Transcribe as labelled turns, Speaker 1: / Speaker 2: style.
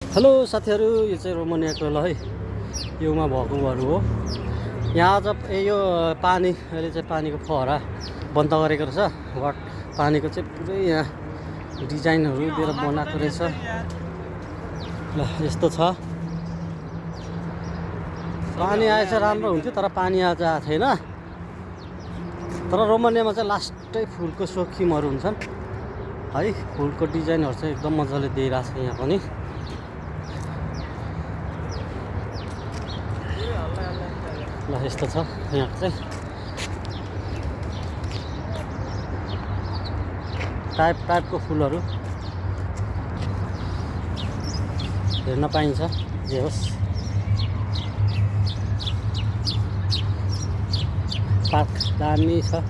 Speaker 1: Hello साथीहरू, यो चाहिँ रोमानियाको ल है युमा भएको घरहरू हो। यहाँ जब यो पानी अहिले चाहिँ पानीको फहरा बन्द गरेको रहेछ। वाट पानीको चाहिँ पुरै यहाँ डिजाइनहरू दिएर बनाएको रहेछ। ल यस्तो छ। पानी आएछ राम्रो हुन्थ्यो, तर पानी आज आएको छैन। तर रोमानियामा चाहिँ लास्टै फुलको सोखिमहरू हुन्छन् है। फुलको डिजाइनहरू चाहिँ एकदम मजाले दिइरहेको छ यहाँ पनि। ल यस्तो छ यहाँ चाहिँ टाइपको फुलहरू हेर्न पाइन्छ। जे होस्, पार्क दामी छ।